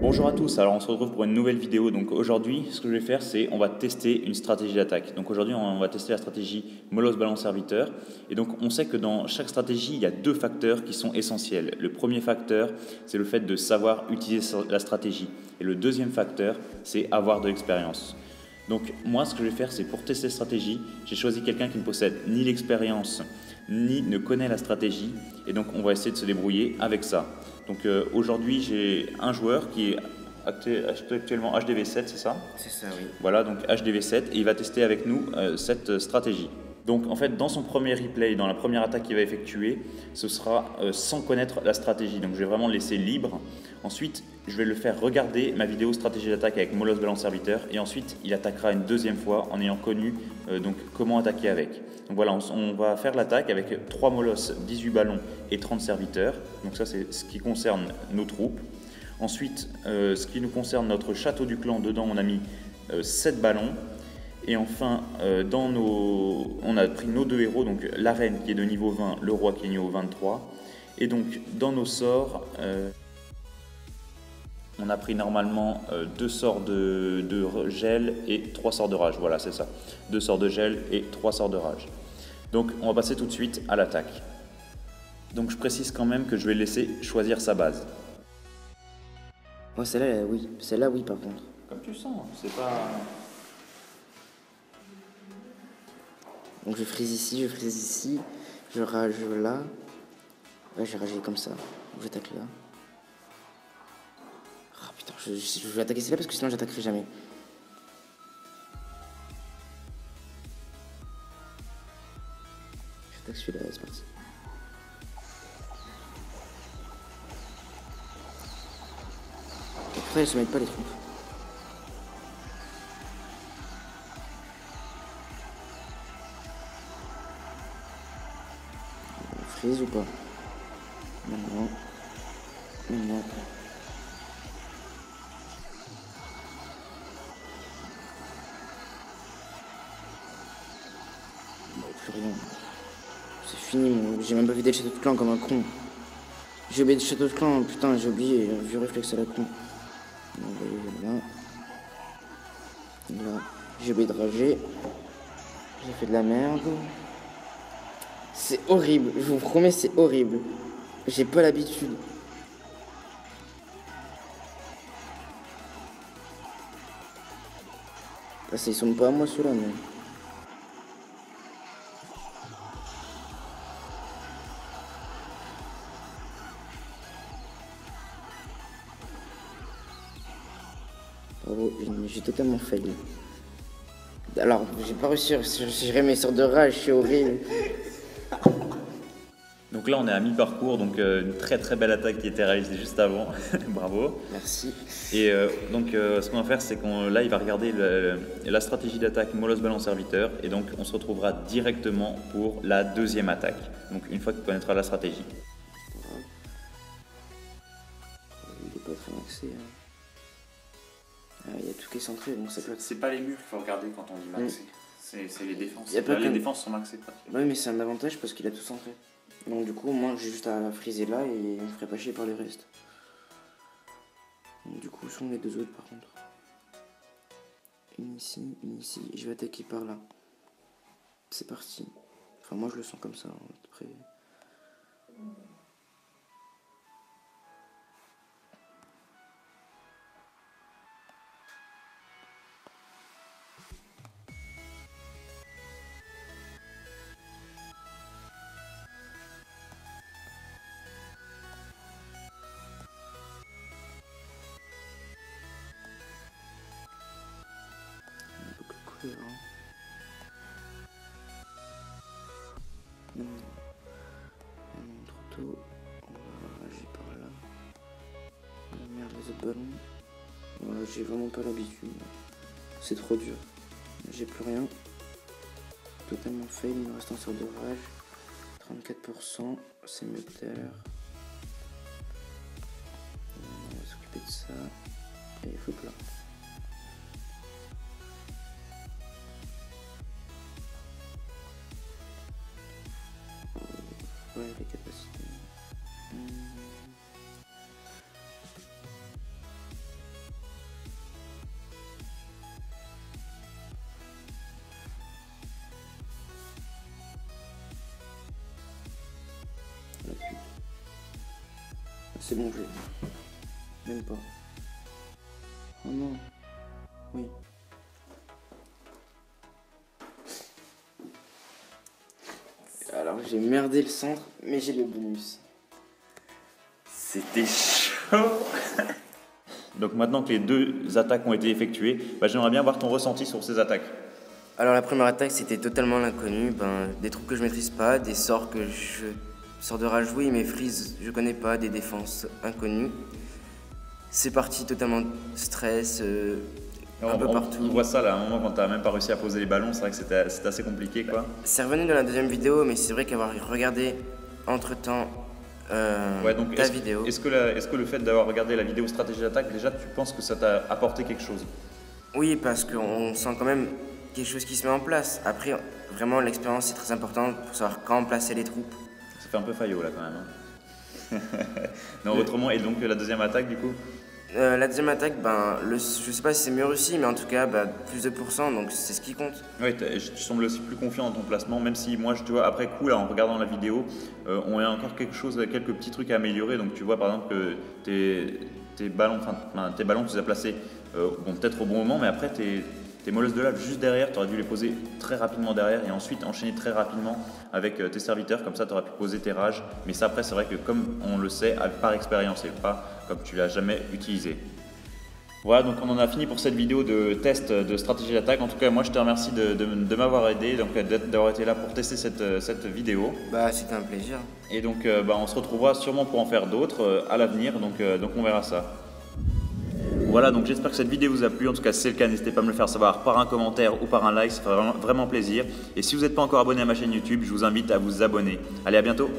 Bonjour à tous, alors on se retrouve pour une nouvelle vidéo. Donc aujourd'hui, ce que je vais faire, c'est on va tester une stratégie d'attaque. Donc aujourd'hui, on va tester la stratégie Molosse Ballon Serviteur. Et donc on sait que dans chaque stratégie, il y a deux facteurs qui sont essentiels. Le premier facteur, c'est le fait de savoir utiliser la stratégie. Et le deuxième facteur, c'est avoir de l'expérience. Donc moi, ce que je vais faire, c'est pour tester cette stratégie, j'ai choisi quelqu'un qui ne possède ni l'expérience, ni ne connaît la stratégie. Et donc on va essayer de se débrouiller avec ça. Donc aujourd'hui, j'ai un joueur qui est actuellement HDV7, c'est ça? C'est ça, oui. Voilà, donc HDV7, et il va tester avec nous cette stratégie. Donc en fait, dans son premier replay, dans la première attaque qu'il va effectuer, ce sera sans connaître la stratégie. Donc je vais vraiment le laisser libre. Ensuite, je vais le faire regarder ma vidéo stratégie d'attaque avec Molosse Ballon Serviteur. Et ensuite, il attaquera une deuxième fois en ayant connu donc, comment attaquer avec. Donc voilà, on va faire l'attaque avec 3 molosses, 18 ballons et 30 serviteurs. Donc ça, c'est ce qui concerne nos troupes. Ensuite, ce qui nous concerne notre château du clan, dedans on a mis 7 ballons. Et enfin, on a pris nos deux héros, donc la reine qui est de niveau 20, le roi qui est niveau 23. Et donc dans nos sorts, on a pris normalement 2 sorts de gel et 3 sorts de rage. Voilà, c'est ça. 2 sorts de gel et 3 sorts de rage. Donc on va passer tout de suite à l'attaque. Donc je précise quand même que je vais laisser choisir sa base. Ouais, celle-là, oui. Celle-là, oui, par contre. Comme tu sens, c'est pas... Donc je frise ici, je rage là. Ouais, j'ai ragé comme ça. J'attaque là. Ah putain, je vais attaquer celle-là parce que sinon j'attaquerai jamais. J'attaque celui-là, c'est parti. Après, elles se mettent pas les troupes. Freeze ou pas? Maintenant. Maintenant. Bon, plus rien. C'est fini, j'ai même pas vidé le château de clan comme un con. J'ai oublié le château de clan, putain, j'ai oublié, vieux réflexe à la con. Là. Là. J'ai oublié de rager. J'ai fait de la merde. C'est horrible, je vous promets, c'est horrible. J'ai pas l'habitude. Ah, ils sont pas à moi ceux-là, mais. Bravo, j'ai totalement failli. Alors, j'ai pas réussi à gérer mes sorts de rage, c'est horrible. Donc là on est à mi-parcours, donc une très très belle attaque qui était réalisée juste avant. Bravo. Merci. Et donc ce qu'on va faire, c'est là il va regarder la stratégie d'attaque Molosse Ballon Serviteur, et donc on se retrouvera directement pour la deuxième attaque. Donc une fois qu'il connaîtra la stratégie. Il est pas très maxé. Hein. Ah, il y a tout qui est centré, donc ça peut être. C'est pas les murs qu'il faut regarder quand on dit maxé. C'est les défenses. Les défenses sont maxées pratiquement. Oui, mais c'est un avantage parce qu'il a tout centré. Donc du coup, moi j'ai juste à friser là et il me ferait pas chier par le reste. Donc, du coup, où sont les deux autres par contre? Une ici, je vais attaquer par là. C'est parti. Enfin, moi je le sens comme ça, hein, après. Cohérent. Non, trop tôt. On va rager par là. Oh, merde, les autres ballons. Voilà, j'ai vraiment pas l'habitude. C'est trop dur. J'ai plus rien. Totalement fail, il me reste un sort de rage. 34%, c'est mieux que tout à l'heure. On va s'occuper de ça. Et il faut plat. Ouais, les capacités. C'est bon, je l'ai. Même pas. Oh non. Oui. Alors j'ai merdé le centre, mais j'ai le bonus. C'était chaud. Donc maintenant que les 2 attaques ont été effectuées, j'aimerais bien voir ton ressenti sur ces attaques. Alors la première attaque c'était totalement l'inconnu, des troupes que je maîtrise pas, des sorts que je sors de rage oui, mais freeze je connais pas, des défenses inconnues. C'est parti totalement stress, un peu partout. On voit ça là, à un moment quand t'as même pas réussi à poser les ballons, c'est vrai que c'était assez compliqué quoi. C'est revenu dans la deuxième vidéo, mais c'est vrai qu'avoir regardé entre temps ta vidéo. Est-ce que le fait d'avoir regardé la vidéo stratégie d'attaque, déjà tu penses que ça t'a apporté quelque chose? Oui, parce qu'on sent quand même quelque chose qui se met en place. Après, vraiment l'expérience est très importante pour savoir quand placer les troupes. Ça fait un peu faillot là quand même. Hein. Non, autrement, et donc la deuxième attaque du coup? La deuxième attaque, je sais pas si c'est mieux réussi, mais en tout cas, plus de %, donc c'est ce qui compte. Oui, tu sembles aussi plus confiant dans ton placement, même si moi, tu vois, après coup, là, en regardant la vidéo, on a encore quelques petits trucs à améliorer. Donc tu vois par exemple que tes ballons, tu les as placés peut-être au bon moment, mais après tes molosses de lave juste derrière, tu aurais dû les poser très rapidement derrière et ensuite enchaîner très rapidement avec tes serviteurs, comme ça tu aurais pu poser tes rages. Mais ça après c'est vrai que comme on le sait par expérience et pas comme tu l'as jamais utilisé. Voilà, donc on en a fini pour cette vidéo de test de stratégie d'attaque. En tout cas moi je te remercie de m'avoir aidé, donc d'avoir été là pour tester cette vidéo. C'était un plaisir. Et donc on se retrouvera sûrement pour en faire d'autres à l'avenir, donc on verra ça. Voilà, donc j'espère que cette vidéo vous a plu. En tout cas, si c'est le cas, n'hésitez pas à me le faire savoir par un commentaire ou par un like, ça ferait vraiment plaisir. Et si vous n'êtes pas encore abonné à ma chaîne YouTube, je vous invite à vous abonner. Allez, à bientôt!